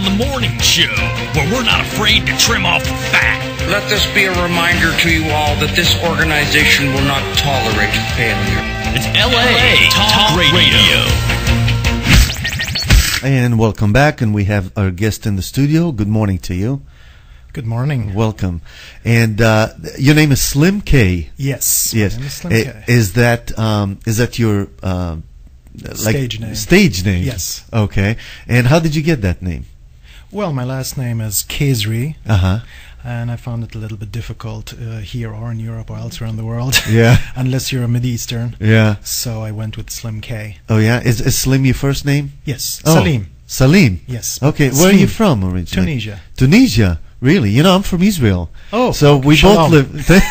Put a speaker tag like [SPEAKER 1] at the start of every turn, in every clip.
[SPEAKER 1] on the morning show, where we're not afraid to trim off the fat.
[SPEAKER 2] Let this be a reminder to you all that this organization will not tolerate failure.
[SPEAKER 1] It's LA Talk Radio.
[SPEAKER 3] And welcome back, and we have our guest in the studio. Good morning to you.
[SPEAKER 4] Good morning.
[SPEAKER 3] Welcome. And your name is Slim K.
[SPEAKER 4] Yes.
[SPEAKER 3] Yes.
[SPEAKER 4] My name is Slim K.
[SPEAKER 3] Is that your
[SPEAKER 4] Stage name.
[SPEAKER 3] Stage name.
[SPEAKER 4] Yes.
[SPEAKER 3] Okay. And how did you get that name?
[SPEAKER 4] Well, my last name is Khezri.
[SPEAKER 3] Uh-huh.
[SPEAKER 4] And I found it a little bit difficult here or in Europe or elsewhere in the world.
[SPEAKER 3] Yeah.
[SPEAKER 4] Unless you're a Mid-Eastern.
[SPEAKER 3] Yeah.
[SPEAKER 4] So I went with Slim K.
[SPEAKER 3] Oh, yeah? Is Slim your first name?
[SPEAKER 4] Yes.
[SPEAKER 3] Oh,
[SPEAKER 4] Salim.
[SPEAKER 3] Salim.
[SPEAKER 4] Yes.
[SPEAKER 3] Okay. Where
[SPEAKER 4] Slim.
[SPEAKER 3] are you from originally?
[SPEAKER 4] Tunisia.
[SPEAKER 3] Tunisia. Really? You know, I'm from Israel.
[SPEAKER 4] Oh.
[SPEAKER 3] So we
[SPEAKER 4] Shalom.
[SPEAKER 3] both live.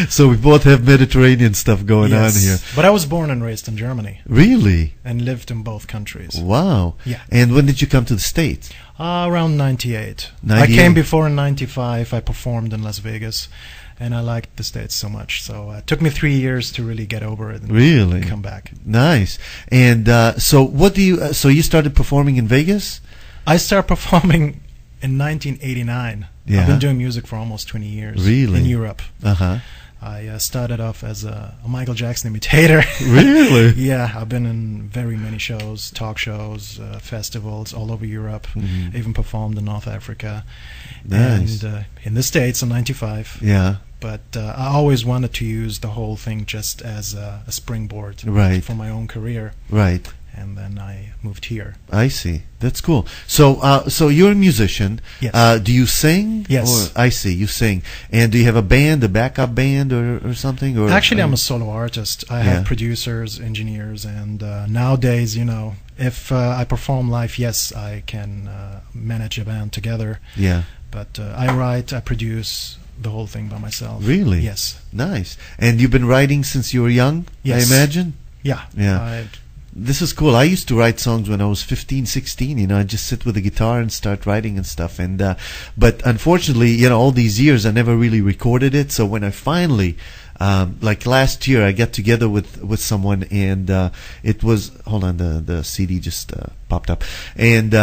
[SPEAKER 3] So we both have Mediterranean stuff going on here.
[SPEAKER 4] But I was born and raised in Germany.
[SPEAKER 3] Really?
[SPEAKER 4] And lived in both countries.
[SPEAKER 3] Wow.
[SPEAKER 4] Yeah.
[SPEAKER 3] And when did you come to the States?
[SPEAKER 4] Around 98.
[SPEAKER 3] 98.
[SPEAKER 4] I came before in 95. I performed in Las Vegas. And I liked the States so much. So it took me 3 years to really get over it and
[SPEAKER 3] Really?
[SPEAKER 4] come back.
[SPEAKER 3] Nice. And so what do you... so you started performing in Vegas?
[SPEAKER 4] I started performing in 1989.
[SPEAKER 3] Yeah.
[SPEAKER 4] I've been doing music for almost 20 years.
[SPEAKER 3] Really?
[SPEAKER 4] In Europe.
[SPEAKER 3] Uh-huh.
[SPEAKER 4] I started off as a Michael Jackson imitator.
[SPEAKER 3] Really?
[SPEAKER 4] Yeah, I've been in very many shows, talk shows, festivals all over Europe.
[SPEAKER 3] Mhm.
[SPEAKER 4] Even performed in North Africa.
[SPEAKER 3] Nice.
[SPEAKER 4] And in the States in 95.
[SPEAKER 3] Yeah.
[SPEAKER 4] But I always wanted to use the whole thing just as a springboard
[SPEAKER 3] Right.
[SPEAKER 4] for my own career.
[SPEAKER 3] Right.
[SPEAKER 4] And then I moved here.
[SPEAKER 3] I see. That's cool. So, so you're a musician.
[SPEAKER 4] Yes.
[SPEAKER 3] Do you sing?
[SPEAKER 4] Yes.
[SPEAKER 3] Or, I see. You sing. And do you have a band, a backup band, or something? Or
[SPEAKER 4] Actually, I'm a solo artist. I
[SPEAKER 3] Yeah.
[SPEAKER 4] have producers, engineers, and nowadays, you know, if I perform live, yes, I can manage a band together.
[SPEAKER 3] Yeah.
[SPEAKER 4] But I write, I produce the whole thing by myself.
[SPEAKER 3] Really?
[SPEAKER 4] Yes.
[SPEAKER 3] Nice. And you've been writing since you were young,
[SPEAKER 4] Yes.
[SPEAKER 3] I imagine?
[SPEAKER 4] Yeah.
[SPEAKER 3] Yeah. This is cool. I used to write songs when I was 15, 16. You know, I'd just sit with a guitar and start writing and stuff. And but unfortunately, you know, all these years I never really recorded it. So when I finally, like last year, I got together with someone, and it was, hold on, the CD just popped up, and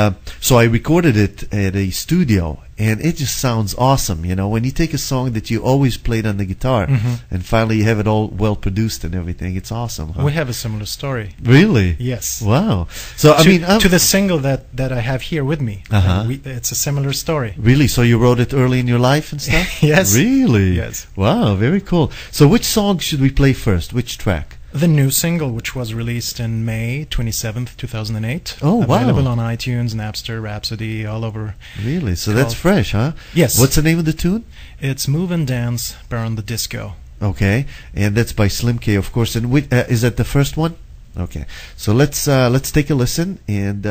[SPEAKER 3] so I recorded it at a studio. And it just sounds awesome, you know, when you take a song that you always played on the guitar, and finally you have it all well produced and everything. It's awesome, huh?
[SPEAKER 4] We have a similar story.
[SPEAKER 3] Really?
[SPEAKER 4] Yes.
[SPEAKER 3] Wow. So I mean,
[SPEAKER 4] to the single that I have here with me.
[SPEAKER 3] Uh-huh.
[SPEAKER 4] It's a similar story.
[SPEAKER 3] Really? So you wrote it early in your life and stuff?
[SPEAKER 4] Yes.
[SPEAKER 3] Really?
[SPEAKER 4] Yes.
[SPEAKER 3] Wow, very cool. So which song should we play first? Which track?
[SPEAKER 4] The new single, which was released in May 27th, 2008.
[SPEAKER 3] Oh, wow.
[SPEAKER 4] Available on iTunes, Napster, Rhapsody, all over.
[SPEAKER 3] Really? So that's fresh, huh?
[SPEAKER 4] Yes.
[SPEAKER 3] What's the name of the tune?
[SPEAKER 4] It's Move and Dance, Burn the Disco.
[SPEAKER 3] Okay, and that's by Slim K, of course. And is that the first one? Okay, so let's take a listen and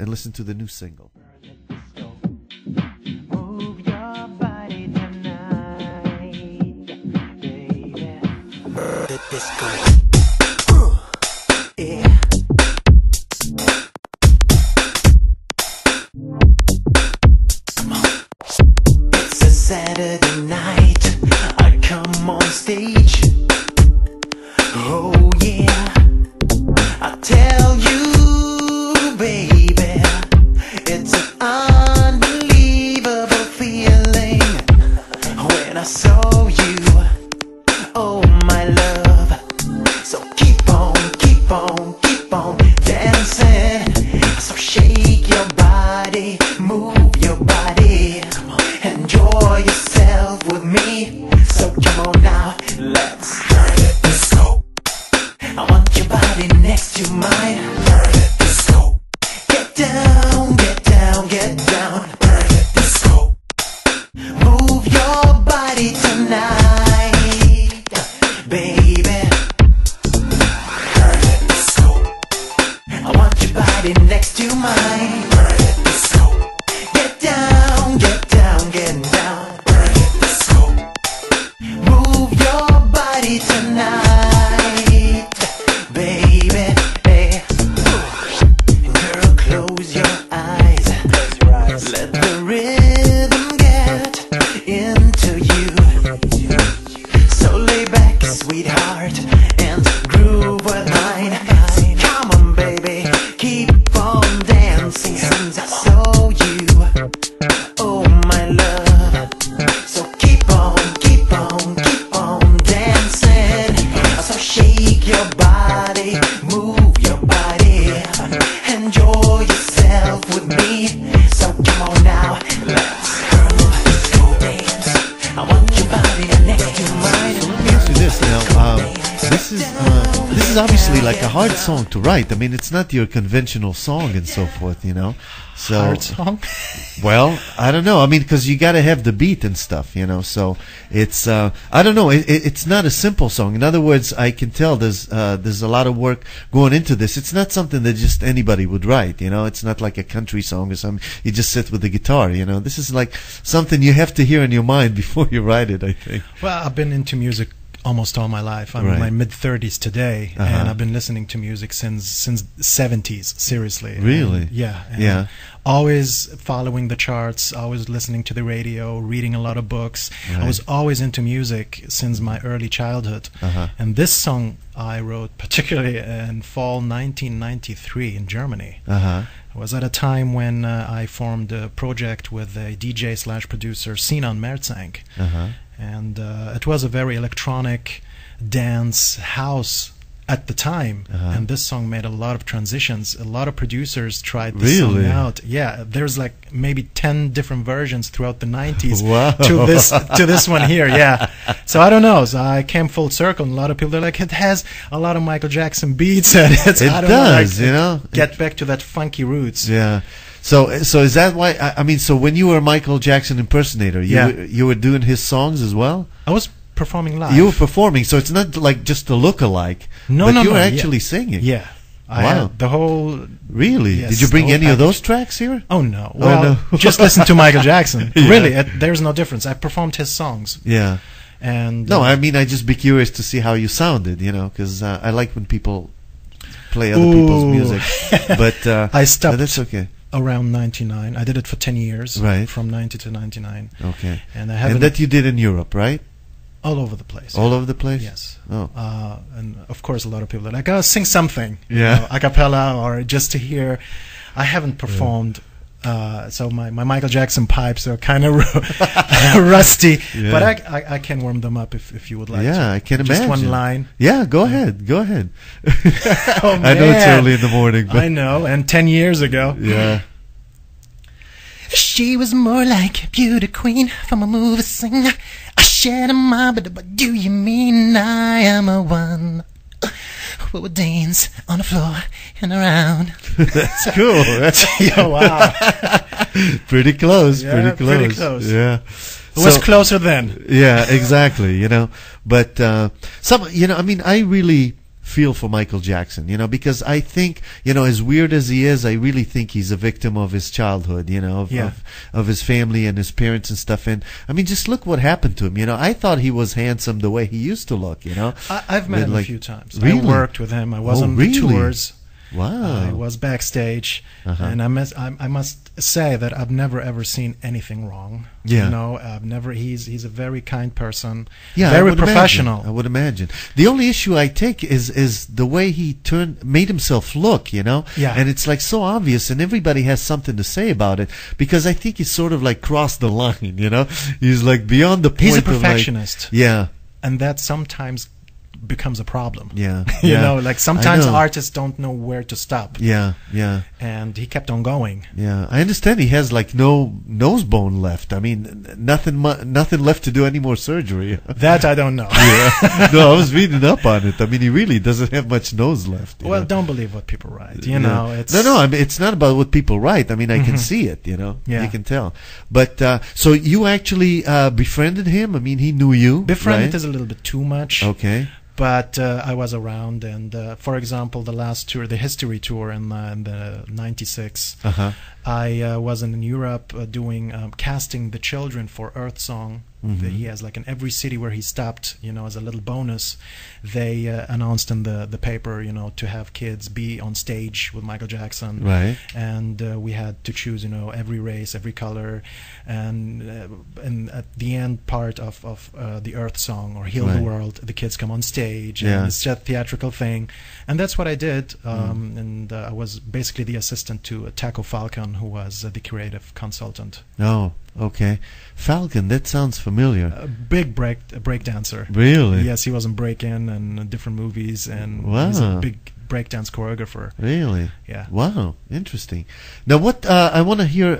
[SPEAKER 3] listen to the new single.
[SPEAKER 5] Move your body tonight, baby. Burn the disco. Yeah. Come on. It's a Saturday night. I come on stage. Oh yeah. I tell you, baby, it's an unbelievable feeling when I saw you. Oh my love. So keep on, keep on, keep on dancing. So shake your body, move your body. Come on, enjoy yourself with me. So come on now, let's turn it disco. I want your body next to mine. Turn it disco. Get down, get down, get down. Turn it disco. Move your body tonight, baby. Turn it disco. I want your body next to mine. Turn it disco. Get down, get down, get down. Turn it disco. Move your body tonight, baby. Hey. Girl, close your eyes. Let the rhythm get into you. So lay back, sweetheart, and groove with mine. Come on, baby, keep on dancing.
[SPEAKER 3] is obviously like a hard song to write. I mean, it's not your conventional song and so forth, you know. So,
[SPEAKER 4] Hard song?
[SPEAKER 3] well, I don't know. I mean, because you got to have the beat and stuff, you know. So it's I don't know. It's not a simple song. In other words, I can tell there's a lot of work going into this. It's not something that just anybody would write, you know. It's not like a country song or something. You just sit with the guitar, you know. This is like something you have to hear in your mind before you write it, I think.
[SPEAKER 4] Well, I've been into music almost all my life. I'm in my mid-30s today, and I've been listening to music since the 70s, seriously.
[SPEAKER 3] Really?
[SPEAKER 4] And, yeah. And
[SPEAKER 3] Yeah.
[SPEAKER 4] always following the charts, always listening to the radio, reading a lot of books. I was always into music since my early childhood. And this song I wrote particularly in fall 1993 in Germany. It was at a time when I formed a project with a DJ/producer, Sinan Merzank. And it was a very electronic dance house at the time, and this song made a lot of transitions. A lot of producers tried this song out. Yeah, there's like maybe 10 different versions throughout the 90s to this one here. Yeah, so I don't know. So I came full circle, and a lot of people are like, it has a lot of Michael Jackson beats, and it
[SPEAKER 3] does, you know.
[SPEAKER 4] Get back to that funky roots.
[SPEAKER 3] Yeah. So is that why? I mean, so when you were a Michael Jackson impersonator, you were doing his songs as well?
[SPEAKER 4] I was performing live.
[SPEAKER 3] You were performing, so it's not like just a look-alike.
[SPEAKER 4] No,
[SPEAKER 3] but you were actually singing.
[SPEAKER 4] Yeah. I had the whole...
[SPEAKER 3] Really?
[SPEAKER 4] Yes,
[SPEAKER 3] did you bring any of those tracks here?
[SPEAKER 4] Oh, no. Well, just listen to Michael Jackson. Really, there's no difference. I performed his songs.
[SPEAKER 3] Yeah.
[SPEAKER 4] And
[SPEAKER 3] no, I mean, I'd just be curious to see how you sounded, you know, because I like when people play other people's music. But
[SPEAKER 4] I stopped.
[SPEAKER 3] But that's okay.
[SPEAKER 4] Around 99. I did it for 10 years.
[SPEAKER 3] Right.
[SPEAKER 4] From 90 to 99.
[SPEAKER 3] Okay.
[SPEAKER 4] And I haven't...
[SPEAKER 3] And that you did in Europe, right?
[SPEAKER 4] All over the place.
[SPEAKER 3] All over the place?
[SPEAKER 4] Yes.
[SPEAKER 3] Oh.
[SPEAKER 4] And of course, a lot of people are like, oh, sing something.
[SPEAKER 3] Yeah.
[SPEAKER 4] You know, a cappella or just to hear. I haven't performed, so my Michael Jackson pipes are kind of rusty. Yeah. But I can warm them up if you would like to.
[SPEAKER 3] Yeah, I can imagine.
[SPEAKER 4] Just one line.
[SPEAKER 3] Yeah, go ahead. Go ahead.
[SPEAKER 4] Oh, man.
[SPEAKER 3] I know it's early in the morning. But
[SPEAKER 4] I know, and 10 years ago.
[SPEAKER 3] Yeah.
[SPEAKER 5] She was more like a beauty queen from a movie scene. I shared a mind, but what do you mean I am a one who would dance on the floor and around?
[SPEAKER 3] That's cool.
[SPEAKER 4] Yeah, wow.
[SPEAKER 3] Pretty close.
[SPEAKER 4] Yeah,
[SPEAKER 3] pretty close.
[SPEAKER 4] Pretty close.
[SPEAKER 3] Yeah.
[SPEAKER 4] It was closer then.
[SPEAKER 3] Yeah, exactly. You know, but I mean, I really feel for Michael Jackson, you know, because I think, you know, as weird as he is, I really think he's a victim of his childhood, you know, of his family and his parents and stuff. And I mean, just look what happened to him. You know, I thought he was handsome the way he used to look, you know.
[SPEAKER 4] I've met him a few times.
[SPEAKER 3] Really?
[SPEAKER 4] I worked with him. I was on the tours.
[SPEAKER 3] Wow.
[SPEAKER 4] I was backstage, and I must say that I've never ever seen anything wrong.
[SPEAKER 3] Yeah.
[SPEAKER 4] You know, I've never. He's a very kind person.
[SPEAKER 3] Yeah,
[SPEAKER 4] very professional.
[SPEAKER 3] I would imagine. The only issue I take is the way he made himself look. You know.
[SPEAKER 4] Yeah.
[SPEAKER 3] And it's like so obvious, and everybody has something to say about it because I think he's sort of like crossed the line. You know, he's like beyond the point.
[SPEAKER 4] He's a perfectionist.
[SPEAKER 3] Yeah.
[SPEAKER 4] And that sometimes becomes a problem.
[SPEAKER 3] Yeah.
[SPEAKER 4] You know, like sometimes artists don't know where to stop.
[SPEAKER 3] Yeah, yeah.
[SPEAKER 4] And he kept on going.
[SPEAKER 3] Yeah, I understand he has like no nose bone left. I mean, nothing left to do any more surgery.
[SPEAKER 4] That I don't know.
[SPEAKER 3] Yeah. No, I was reading up on it. I mean, he really doesn't have much nose left.
[SPEAKER 4] Well,
[SPEAKER 3] know?
[SPEAKER 4] Don't believe what people write. You know, it's
[SPEAKER 3] no. I mean, it's not about what people write. I mean, I can see it. You know, you can tell. But so you actually befriended him. I mean, he knew you.
[SPEAKER 4] Befriended
[SPEAKER 3] right?
[SPEAKER 4] is a little bit too much.
[SPEAKER 3] Okay.
[SPEAKER 4] But I was around, and for example, the last tour, the History Tour in the '96, I was in Europe doing casting the children for Earth Song. He has like in every city where he stopped, you know, as a little bonus, they announced in the paper, you know, to have kids be on stage with Michael Jackson.
[SPEAKER 3] Right.
[SPEAKER 4] And we had to choose, you know, every race, every color, and at the end part of the Earth Song or Heal the World, the kids come on stage, and it's a theatrical thing, and that's what I did. And I was basically the assistant to Taco Falcon, who was the creative consultant.
[SPEAKER 3] Oh. Okay, Falcon. That sounds familiar.
[SPEAKER 4] A big break dancer.
[SPEAKER 3] Really?
[SPEAKER 4] Yes, he was in Break-In and different movies, and
[SPEAKER 3] wow.
[SPEAKER 4] he's a big breakdance choreographer.
[SPEAKER 3] Really?
[SPEAKER 4] Yeah.
[SPEAKER 3] Wow, interesting. Now, what I want to hear.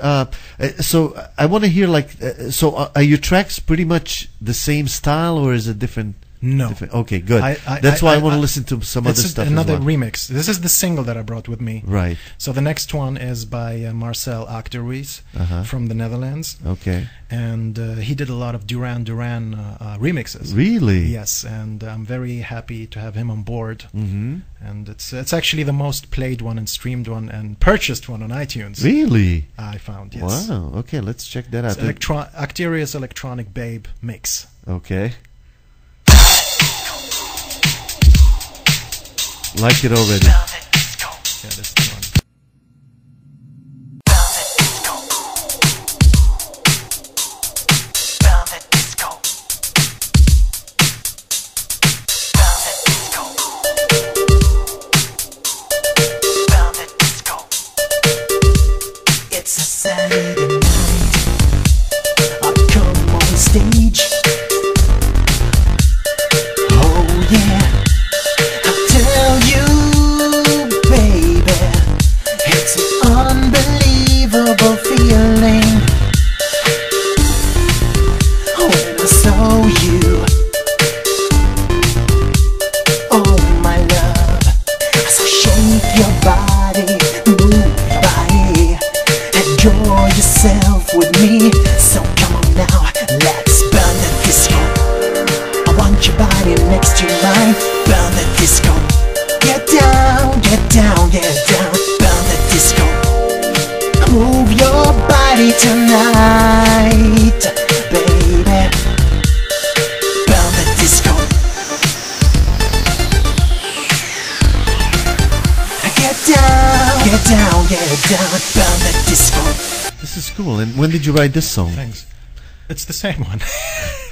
[SPEAKER 3] So I want to hear like. So are your tracks pretty much the same style, or is it different? No. Okay, good. That's why I want to listen to some other stuff.
[SPEAKER 4] Another
[SPEAKER 3] as well.
[SPEAKER 4] remix. This is the single that I brought with me.
[SPEAKER 3] Right.
[SPEAKER 4] So the next one is by Marcel ENQUIRIES from the Netherlands.
[SPEAKER 3] Okay.
[SPEAKER 4] And he did a lot of Duran Duran remixes.
[SPEAKER 3] Really?
[SPEAKER 4] Yes, and I'm very happy to have him on board.
[SPEAKER 3] Mm-hmm.
[SPEAKER 4] And it's actually the most played one and streamed one and purchased one on iTunes.
[SPEAKER 3] Really?
[SPEAKER 4] I found, yes.
[SPEAKER 3] Wow. Okay, let's check that out.
[SPEAKER 4] ENQUIRIES Electronic Babe Mix.
[SPEAKER 3] Okay. Like it already.
[SPEAKER 4] Yeah, that's the one.
[SPEAKER 5] It's a Saturday night. I come on stage. Oh yeah. I tell you, baby, it's an unbelievable feeling when I saw you. Oh my love, so shake your body, move your body. Enjoy yourself with me, so come on now, let's burn the disco. I want your body next to mine, burn the disco. Get down, get down, get down, burn the disco. Move your body tonight, baby. Burn the disco. Get down, burn the disco.
[SPEAKER 3] This is cool. And when did you write this song?
[SPEAKER 4] Thanks. It's the same one.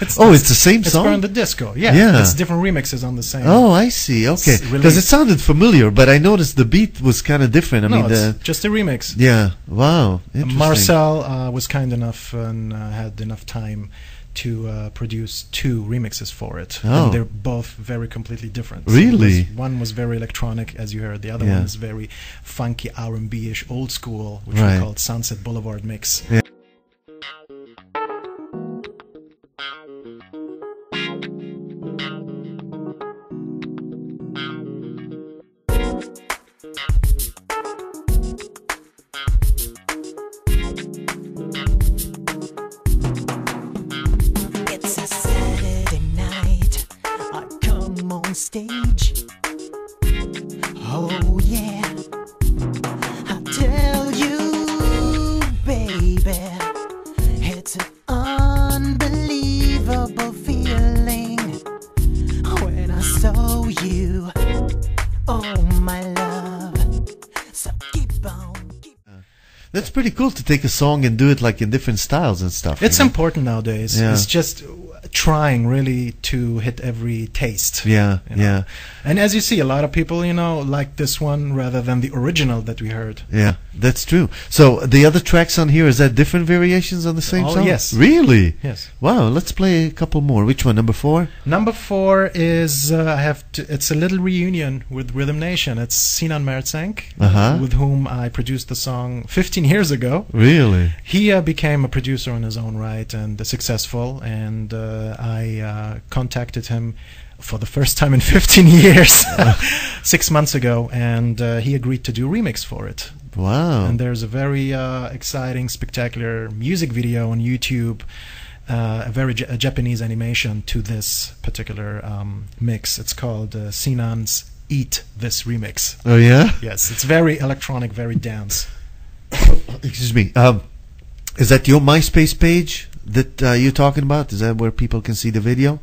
[SPEAKER 3] It's the same song?
[SPEAKER 4] It's Burn the Disco. Yeah. It's different remixes on the same.
[SPEAKER 3] Oh, I see. Okay. Because it sounded familiar, but I noticed the beat was kind of different.
[SPEAKER 4] It's just a remix.
[SPEAKER 3] Yeah. Wow. Interesting.
[SPEAKER 4] Marcel was kind enough and had enough time to produce 2 remixes for it.
[SPEAKER 3] Oh.
[SPEAKER 4] And they're both very completely different.
[SPEAKER 3] Really?
[SPEAKER 4] So one was very electronic, as you heard. The other one is very funky R&B-ish, old school, which we called Sunset Boulevard Mix.
[SPEAKER 3] Yeah.
[SPEAKER 5] It's a Saturday night. I come on stage. Oh yeah. I tell you, baby, it's an unbelievable feeling when I saw you. Oh my love. So keep on.
[SPEAKER 3] That's pretty cool to take a song and do it like in different styles and stuff.
[SPEAKER 4] It's important nowadays.
[SPEAKER 3] Yeah.
[SPEAKER 4] It's just trying really to hit every taste.
[SPEAKER 3] Yeah, yeah.
[SPEAKER 4] And as you see, a lot of people, like this one rather than the original that we heard.
[SPEAKER 3] Yeah, that's true. So the other tracks on here, is that different variations on the same song?
[SPEAKER 4] Yes.
[SPEAKER 3] Really?
[SPEAKER 4] Yes.
[SPEAKER 3] Wow, let's play a couple more. Which one, number 4?
[SPEAKER 4] Number 4 is, it's a little reunion with Rhythm Nation. It's Sinan Mertzenk, with whom I produced the song 15 years ago.
[SPEAKER 3] Really?
[SPEAKER 4] He became a producer in his own right and successful, and I contacted him for the first time in 15 years 6 months ago, and he agreed to do a remix for it.
[SPEAKER 3] Wow.
[SPEAKER 4] And there's a very exciting, spectacular music video on YouTube, a very Japanese animation to this particular mix. It's called Sinan's Eat This Remix.
[SPEAKER 3] Oh yeah?
[SPEAKER 4] Yes, it's very electronic, very dance.
[SPEAKER 3] Excuse me. Is that your MySpace page that you're talking about? Is that where people can see the video?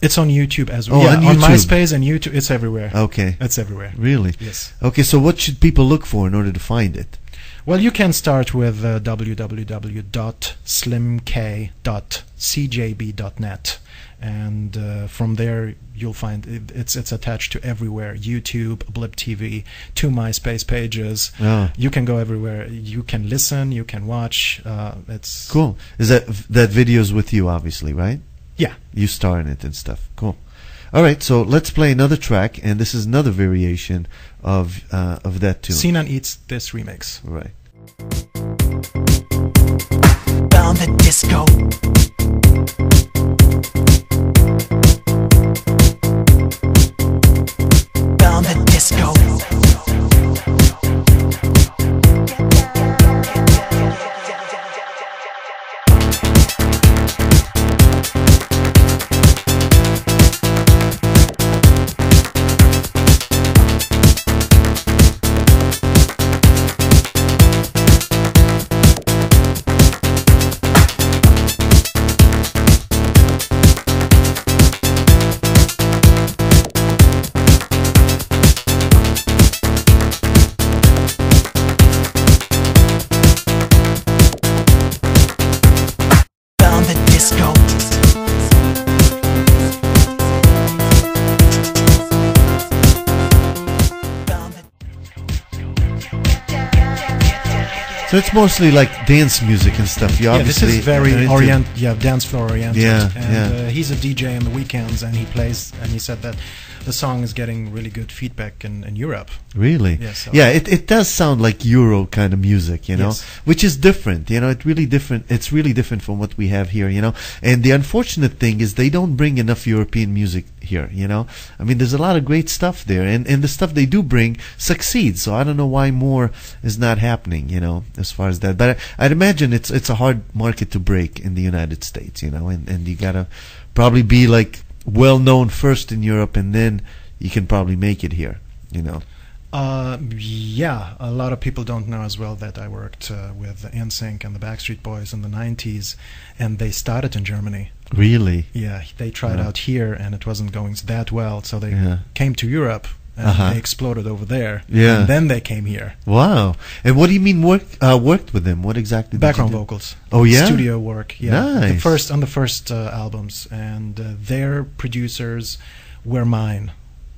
[SPEAKER 4] It's on YouTube as well.
[SPEAKER 3] Oh,
[SPEAKER 4] yeah,
[SPEAKER 3] on
[SPEAKER 4] on
[SPEAKER 3] YouTube.
[SPEAKER 4] MySpace and YouTube. It's everywhere.
[SPEAKER 3] Okay.
[SPEAKER 4] It's everywhere.
[SPEAKER 3] Really?
[SPEAKER 4] Yes.
[SPEAKER 3] Okay, so what should people look for in order to find it?
[SPEAKER 4] Well, you can start with www.slimk.cjb.net, and from there you'll find it's attached to everywhere: YouTube, Blip TV, 2 MySpace pages.
[SPEAKER 3] Oh.
[SPEAKER 4] You can go everywhere. You can listen. You can watch. It's
[SPEAKER 3] cool. Is that video's with you, obviously, right?
[SPEAKER 4] Yeah.
[SPEAKER 3] You star in it and stuff. Cool. All right, so let's play another track, and this is another variation of that tune.
[SPEAKER 4] Sinan Eats This Remix.
[SPEAKER 3] Right.
[SPEAKER 5] Burn the disco.
[SPEAKER 3] So it's mostly like dance music and stuff. You
[SPEAKER 4] Yeah, this
[SPEAKER 3] obviously
[SPEAKER 4] is very dance floor oriented.
[SPEAKER 3] Yeah,
[SPEAKER 4] and he's a DJ on the weekends, and he plays. And he said that the song is getting really good feedback in Europe.
[SPEAKER 3] Really?
[SPEAKER 4] Yes, so-
[SPEAKER 3] Yeah, it does sound like Euro kind of music, you know,
[SPEAKER 4] Yes.
[SPEAKER 3] which is different. You know, it's really different. It's really different from what we have here, you know. And the unfortunate thing is they don't bring enough European music here, you know. I mean, there's a lot of great stuff there, and the stuff they do bring succeeds. So I don't know why more is not happening, you know, as far as that. But I'd imagine it's a hard market to break in the United States, you know, and you gotta probably be like well known first in Europe, and then you can probably make it here, you know.
[SPEAKER 4] Yeah, a lot of people don't know as well that I worked with NSYNC and the Backstreet Boys in the 90s, and they started in Germany.
[SPEAKER 3] Really?
[SPEAKER 4] Yeah, they tried
[SPEAKER 3] Yeah.
[SPEAKER 4] out here, and it wasn't going that well, so they
[SPEAKER 3] Yeah.
[SPEAKER 4] came to Europe, and they exploded over there.
[SPEAKER 3] Yeah.
[SPEAKER 4] And then they came here.
[SPEAKER 3] Wow. And what do you mean worked with them? What exactly did
[SPEAKER 4] Background
[SPEAKER 3] you do?
[SPEAKER 4] vocals.
[SPEAKER 3] Oh, yeah?
[SPEAKER 4] Studio work. Yeah.
[SPEAKER 3] Nice.
[SPEAKER 4] On the first albums, and their producers were mine.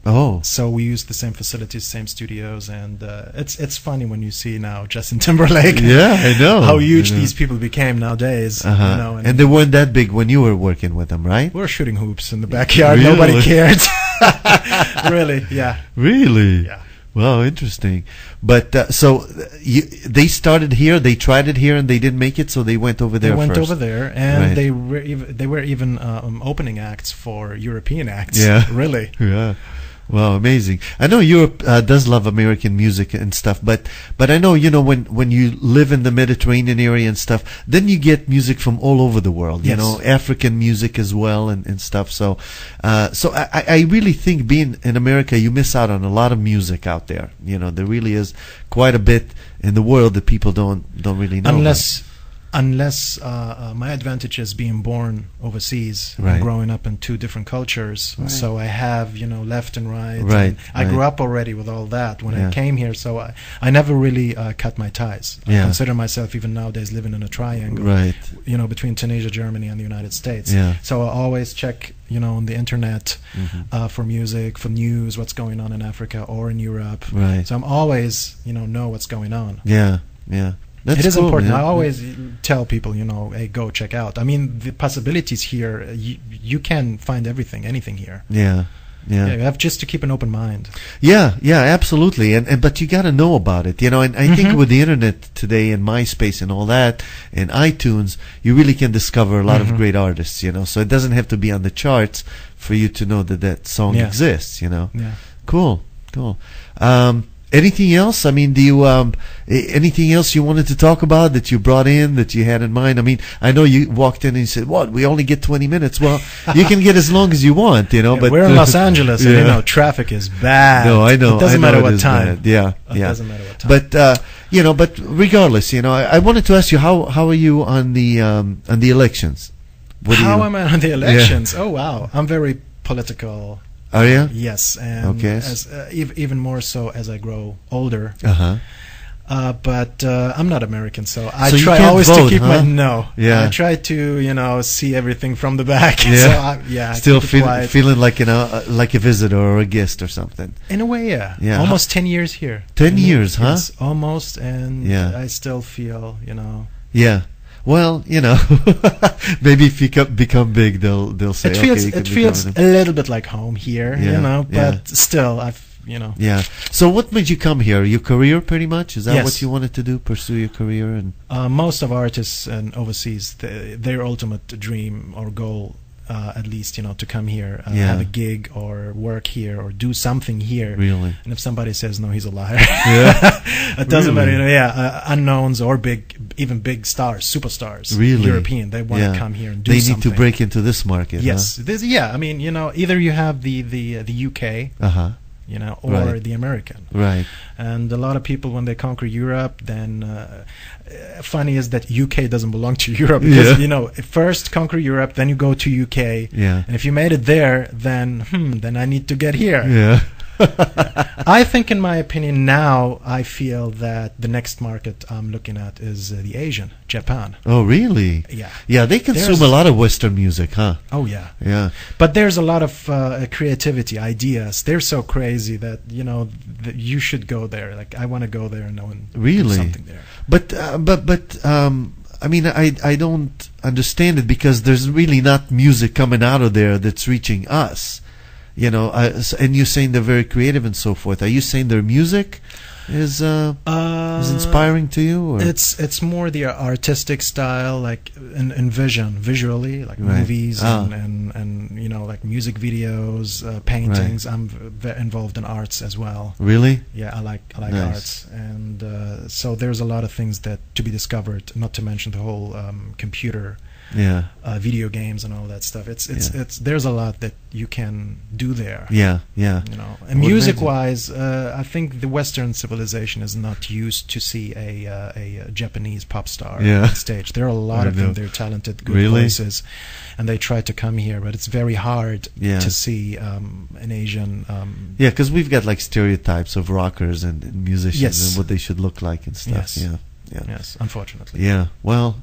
[SPEAKER 3] Oh.
[SPEAKER 4] So we used the same facilities, same studios, and it's funny when you see now Justin Timberlake.
[SPEAKER 3] Yeah, I know.
[SPEAKER 4] How huge
[SPEAKER 3] I know.
[SPEAKER 4] these people became nowadays.
[SPEAKER 3] Uh-huh.
[SPEAKER 4] You know,
[SPEAKER 3] and they weren't that big when you were working with them, right?
[SPEAKER 4] we were shooting hoops in the backyard.
[SPEAKER 3] Really?
[SPEAKER 4] Nobody cared. Really? Yeah.
[SPEAKER 3] Really?
[SPEAKER 4] Yeah.
[SPEAKER 3] Wow, interesting. But they started here, they tried it here, and they didn't make it, so they went over there
[SPEAKER 4] They went
[SPEAKER 3] first.
[SPEAKER 4] over there, and
[SPEAKER 3] Right.
[SPEAKER 4] they were even opening acts for European acts.
[SPEAKER 3] Yeah.
[SPEAKER 4] Really.
[SPEAKER 3] Yeah. Wow, amazing. I know Europe does love American music and stuff, but I know, you know, when you live in the Mediterranean area and stuff, then you get music from all over the world, you
[SPEAKER 4] Yes.
[SPEAKER 3] know, African music as well and stuff. So I really think being in America, you miss out on a lot of music out there. You know, there really is quite a bit in the world that people don't really know.
[SPEAKER 4] Unless my advantage is being born overseas,
[SPEAKER 3] Right.
[SPEAKER 4] and growing up in two different cultures,
[SPEAKER 3] Right.
[SPEAKER 4] so I have, you know, left and right.
[SPEAKER 3] Right,
[SPEAKER 4] and I
[SPEAKER 3] right.
[SPEAKER 4] grew up already with all that when
[SPEAKER 3] Yeah.
[SPEAKER 4] I came here, so I never really cut my ties. I
[SPEAKER 3] Yeah.
[SPEAKER 4] consider myself even nowadays living in a triangle,
[SPEAKER 3] Right.
[SPEAKER 4] you know, between Tunisia, Germany, and the United States.
[SPEAKER 3] Yeah.
[SPEAKER 4] So I always check, you know, on the internet
[SPEAKER 3] Mhm.
[SPEAKER 4] for music, for news, what's going on in Africa or in Europe.
[SPEAKER 3] Right.
[SPEAKER 4] So I'm always, you know what's going on.
[SPEAKER 3] Yeah. Yeah. That's
[SPEAKER 4] It is
[SPEAKER 3] cool,
[SPEAKER 4] important.
[SPEAKER 3] man.
[SPEAKER 4] I always tell people, you know, hey, go check out. I mean, the possibilities here, you can find anything here.
[SPEAKER 3] Yeah. Yeah.
[SPEAKER 4] Yeah, you have just to keep an open mind.
[SPEAKER 3] Yeah, absolutely, and but you got to know about it, you know. And I think with the internet today and MySpace and all that, and iTunes, you really can discover a lot of great artists, you know. So it doesn't have to be on the charts for you to know that song
[SPEAKER 4] Yeah.
[SPEAKER 3] exists, you know.
[SPEAKER 4] Yeah.
[SPEAKER 3] Cool. Anything else? I mean, do you anything else you wanted to talk about that you brought in that you had in mind? I mean, I know you walked in and you said, "What? We only get 20 minutes." Well, you can get as long as you want, you know.
[SPEAKER 4] Yeah,
[SPEAKER 3] but
[SPEAKER 4] we're in Los Angeles, and you
[SPEAKER 3] Yeah.
[SPEAKER 4] know, traffic is bad.
[SPEAKER 3] No, I know.
[SPEAKER 4] It doesn't
[SPEAKER 3] I know
[SPEAKER 4] matter
[SPEAKER 3] it
[SPEAKER 4] what
[SPEAKER 3] is
[SPEAKER 4] time.
[SPEAKER 3] bad. Yeah,
[SPEAKER 4] It
[SPEAKER 3] yeah.
[SPEAKER 4] doesn't matter what time.
[SPEAKER 3] But you know, but regardless, you know, I wanted to ask you how are you on the elections? What do
[SPEAKER 4] How
[SPEAKER 3] you,
[SPEAKER 4] am I on the elections? Oh wow, I'm very political.
[SPEAKER 3] Are you?
[SPEAKER 4] Yes, and
[SPEAKER 3] Okay.
[SPEAKER 4] as even more so as I grow older.
[SPEAKER 3] Uh-huh.
[SPEAKER 4] But I'm not American, so I
[SPEAKER 3] So you
[SPEAKER 4] try
[SPEAKER 3] can't
[SPEAKER 4] always
[SPEAKER 3] vote,
[SPEAKER 4] to keep
[SPEAKER 3] huh?
[SPEAKER 4] my no.
[SPEAKER 3] Yeah.
[SPEAKER 4] I try to, you know, see everything from the back.
[SPEAKER 3] Yeah.
[SPEAKER 4] So I
[SPEAKER 3] Still
[SPEAKER 4] keep it quiet.
[SPEAKER 3] feeling like, you know, like a visitor or a guest or something.
[SPEAKER 4] In a way, yeah.
[SPEAKER 3] Yeah.
[SPEAKER 4] Almost 10 years here.
[SPEAKER 3] 10 years, huh?
[SPEAKER 4] Yes, almost, and
[SPEAKER 3] Yeah.
[SPEAKER 4] I still feel, you know.
[SPEAKER 3] Yeah. Well, you know, maybe if you become big, they'll say,
[SPEAKER 4] It feels
[SPEAKER 3] okay, you can
[SPEAKER 4] it feels
[SPEAKER 3] become
[SPEAKER 4] a little bit like home here,
[SPEAKER 3] Yeah,
[SPEAKER 4] you know.
[SPEAKER 3] yeah.
[SPEAKER 4] But still, you know.
[SPEAKER 3] Yeah. So what made you come here? Your career, pretty much? Is that
[SPEAKER 4] Yes.
[SPEAKER 3] what you wanted to do? Pursue your career? And
[SPEAKER 4] Most of artists and overseas, their ultimate dream or goal, at least, you know, to come here,
[SPEAKER 3] Yeah.
[SPEAKER 4] have a gig or work here or do something here.
[SPEAKER 3] Really?
[SPEAKER 4] And if somebody says no, he's a liar.
[SPEAKER 3] Yeah.
[SPEAKER 4] It doesn't matter, you
[SPEAKER 3] Really?
[SPEAKER 4] know. Yeah, unknowns or even big stars, superstars,
[SPEAKER 3] Really?
[SPEAKER 4] European. They want to come here and do
[SPEAKER 3] They
[SPEAKER 4] something.
[SPEAKER 3] need to break into this market.
[SPEAKER 4] Yes, I mean, you know, either you have the UK,
[SPEAKER 3] Huh? Uh-huh.
[SPEAKER 4] you know, or
[SPEAKER 3] Right.
[SPEAKER 4] the American.
[SPEAKER 3] Right.
[SPEAKER 4] And a lot of people, when they conquer Europe, then funny is that UK doesn't belong to Europe because,
[SPEAKER 3] Yeah.
[SPEAKER 4] you know, first conquer Europe, then you go to UK.
[SPEAKER 3] Yeah.
[SPEAKER 4] And if you made it there, then I need to get here.
[SPEAKER 3] Yeah.
[SPEAKER 4] I think, in my opinion, now I feel that the next market I'm looking at is the Asian, Japan.
[SPEAKER 3] Oh, really?
[SPEAKER 4] Yeah.
[SPEAKER 3] Yeah, they consume a lot of Western music, huh?
[SPEAKER 4] Oh, yeah.
[SPEAKER 3] Yeah.
[SPEAKER 4] But there's a lot of creativity, ideas. They're so crazy that, you know, that you should go there. Like, I want to go there and know and do something there.
[SPEAKER 3] But I mean, I don't understand it, because there's really not music coming out of there that's reaching us. You know, and you're saying they're very creative and so forth. Are you saying their music is inspiring to you? Or?
[SPEAKER 4] It's more the artistic style, like in visually, like movies and you know, like music videos, paintings.
[SPEAKER 3] Right.
[SPEAKER 4] I'm involved in arts as well.
[SPEAKER 3] Really?
[SPEAKER 4] Yeah, I like
[SPEAKER 3] Nice.
[SPEAKER 4] arts, and so there's a lot of things that to be discovered. Not to mention the whole computer.
[SPEAKER 3] Yeah.
[SPEAKER 4] Video games and all that stuff. It's there's a lot that you can do there.
[SPEAKER 3] Yeah, yeah.
[SPEAKER 4] You know, and music-wise, I think the Western civilization is not used to see a Japanese pop star on stage. There are a lot of them. They're talented, good voices, and they try to come here, but it's very hard to see an Asian.
[SPEAKER 3] Yeah, because we've got like stereotypes of rockers and musicians and what they should look like and stuff.
[SPEAKER 4] Yes.
[SPEAKER 3] Yeah. Yeah.
[SPEAKER 4] Yes, unfortunately.
[SPEAKER 3] Yeah, well,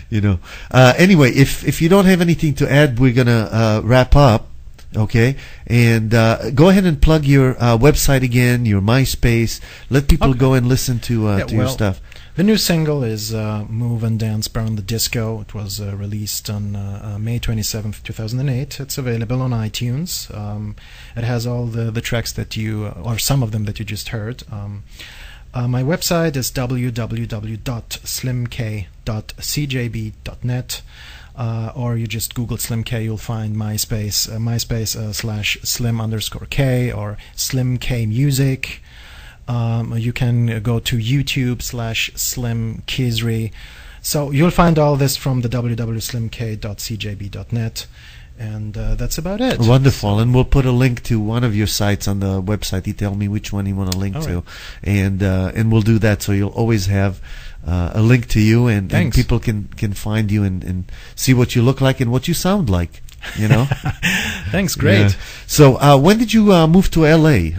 [SPEAKER 3] you know. Anyway, if you don't have anything to add, we're gonna wrap up, okay? And go ahead and plug your website again, your MySpace. Let people go and listen to your stuff.
[SPEAKER 4] The new single is "Move and Dance, Burn the Disco." It was released on May 27th, 2008. It's available on iTunes. It has all the tracks that you, or some of them that you just heard. My website is www.slimk.cjb.net, or you just Google Slim K, you'll find MySpace, /Slim_K or Slim K Music. You can go to YouTube /Slim Khezri. So you'll find all this from the www.slimk.cjb.net. And that's about it.
[SPEAKER 3] Wonderful. And we'll put a link to one of your sites on the website. You tell me which one you want to link to. And we'll do that, so you'll always have a link to you, and people can find you and see what you look like and what you sound like. You know.
[SPEAKER 4] Thanks. Great.
[SPEAKER 3] Yeah. So when did you move to LA?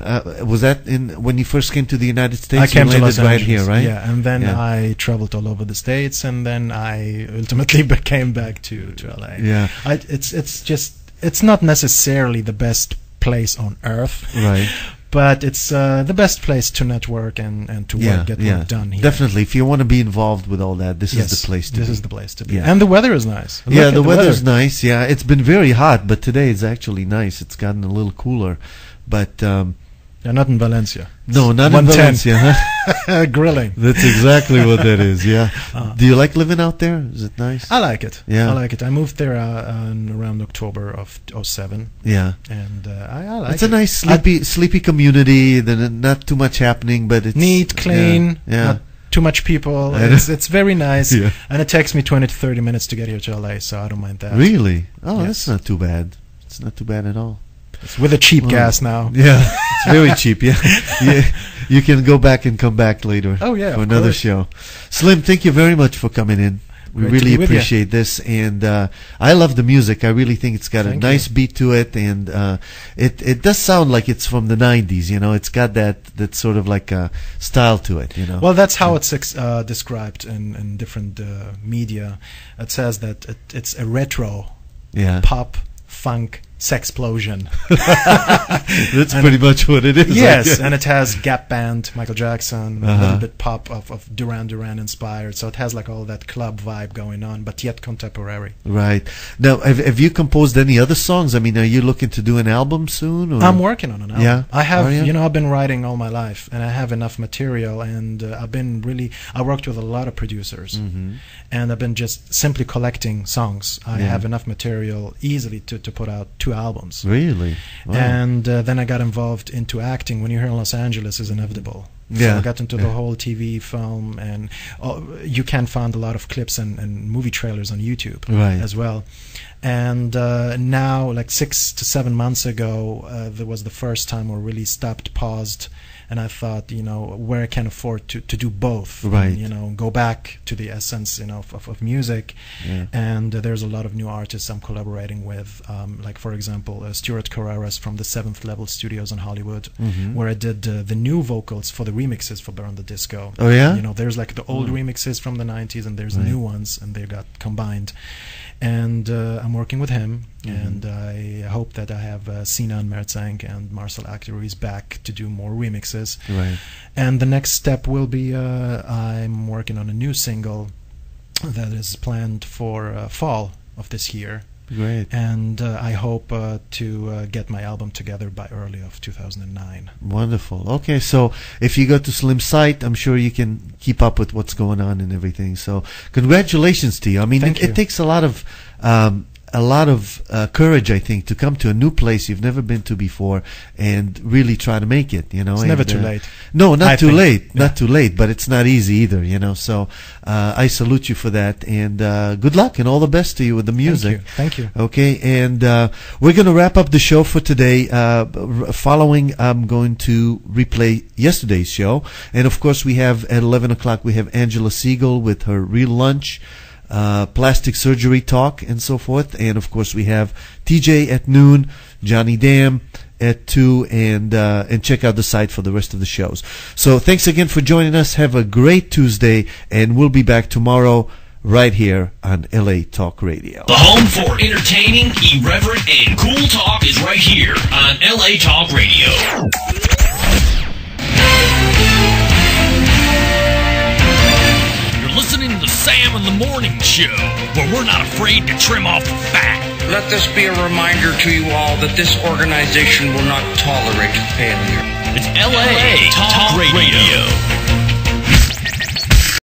[SPEAKER 3] Was that when you first came to the United States?
[SPEAKER 4] I came to Los Angeles,
[SPEAKER 3] right here, right?
[SPEAKER 4] Yeah, and then I traveled all over the States, and then I ultimately came back to LA.
[SPEAKER 3] Yeah.
[SPEAKER 4] It's not necessarily the best place on earth,
[SPEAKER 3] right?
[SPEAKER 4] But it's the best place to network and to get work done here.
[SPEAKER 3] Definitely. If you want to be involved with all that, this is the place to be.
[SPEAKER 4] This is the place to be. Yeah. And the weather is nice.
[SPEAKER 3] Yeah, the weather's nice. Yeah, it's been very hot, but today it's actually nice. It's gotten a little cooler. But
[SPEAKER 4] you're not in Valencia.
[SPEAKER 3] No, not in Valencia. Huh?
[SPEAKER 4] Grilling.
[SPEAKER 3] That's exactly what that is. Yeah. Do you like living out there? Is it nice?
[SPEAKER 4] I like it.
[SPEAKER 3] Yeah.
[SPEAKER 4] I like it. I moved there around October of 2007.
[SPEAKER 3] Yeah.
[SPEAKER 4] And I like it.
[SPEAKER 3] It's a nice sleepy community. Not too much happening, but it's
[SPEAKER 4] neat, clean.
[SPEAKER 3] Yeah.
[SPEAKER 4] Not too much people. It's very nice.
[SPEAKER 3] Yeah.
[SPEAKER 4] And it takes me 20 to 30 minutes to get here to LA, so I don't mind that.
[SPEAKER 3] Really? Oh, that's not too bad. It's not too bad at all.
[SPEAKER 4] It's with a cheap gas now.
[SPEAKER 3] Yeah, it's very cheap. Yeah. You can go back and come back later.
[SPEAKER 4] Oh yeah,
[SPEAKER 3] for another show. Slim, thank you very much for coming in. We really appreciate this, and I love the music. I really think it's got a nice beat to it, and it does sound like it's from the '90s. You know, it's got that sort of like a style to it. You know.
[SPEAKER 4] Well, that's how it's described in different media. It says that it's a retro pop funk sexplosion.
[SPEAKER 3] That's pretty much what it is.
[SPEAKER 4] Yes, and it has Gap Band, Michael Jackson, a little bit pop of Duran Duran inspired. So it has like all that club vibe going on, but yet contemporary.
[SPEAKER 3] Right. Now, have you composed any other songs? I mean, are you looking to do an album soon? Or?
[SPEAKER 4] I'm working on an album.
[SPEAKER 3] Yeah.
[SPEAKER 4] I have, I've been writing all my life, and I have enough material, and I worked with a lot of producers, and I've been just simply collecting songs. I have enough material easily to put out 2 albums.
[SPEAKER 3] Really? Wow.
[SPEAKER 4] And then I got involved into acting. When you're here in Los Angeles, is inevitable. So I got into the whole TV, film, and you can find a lot of clips and movie trailers on YouTube as well. And now, like 6 to 7 months ago, there was the first time we really paused, and I thought, where I can afford to do both,
[SPEAKER 3] Right.
[SPEAKER 4] and, go back to the essence, of music.
[SPEAKER 3] Yeah.
[SPEAKER 4] And there's a lot of new artists I'm collaborating with, like for example, Stuart Carreras from the Seventh Level Studios in Hollywood, where I did the new vocals for the remixes for Burn the Disco.
[SPEAKER 3] Oh, yeah?
[SPEAKER 4] There's like the old remixes from the 90s, and there's new ones, and they got combined. And I'm working with him, and I hope that I have Sinan Mertzank and Marcel Achteries back to do more remixes.
[SPEAKER 3] Right.
[SPEAKER 4] And the next step will be I'm working on a new single that is planned for fall of this year.
[SPEAKER 3] Great.
[SPEAKER 4] And I hope to get my album together by early of 2009.
[SPEAKER 3] Wonderful. Okay, so if you go to Slim's site, I'm sure you can keep up with what's going on and everything. So congratulations to you. I mean, it takes a lot of courage, I think, to come to a new place you've never been to before and really try to make it. It's
[SPEAKER 4] never too late.
[SPEAKER 3] No, not too late.
[SPEAKER 4] Yeah.
[SPEAKER 3] Not too late, but it's not easy either. So I salute you for that, and good luck and all the best to you with the music.
[SPEAKER 4] Thank you.
[SPEAKER 3] Okay, and we're going to wrap up the show for today. Following, I'm going to replay yesterday's show, and of course we have at 11 o'clock we have Angela Siegel with her Real Lunch. Plastic surgery talk and so forth, and of course we have TJ at noon, Johnny Dam at 2, and check out the site for the rest of the shows. So thanks again for joining us. Have a great Tuesday, and we'll be back tomorrow right here on LA Talk Radio.
[SPEAKER 1] The home for entertaining, irreverent, and cool talk is right here on LA Talk Radio. Listening to the Sam in the Morning Show, where we're not afraid to trim off the fat.
[SPEAKER 2] Let this be a reminder to you all that this organization will not tolerate failure.
[SPEAKER 1] It's LA Talk Radio.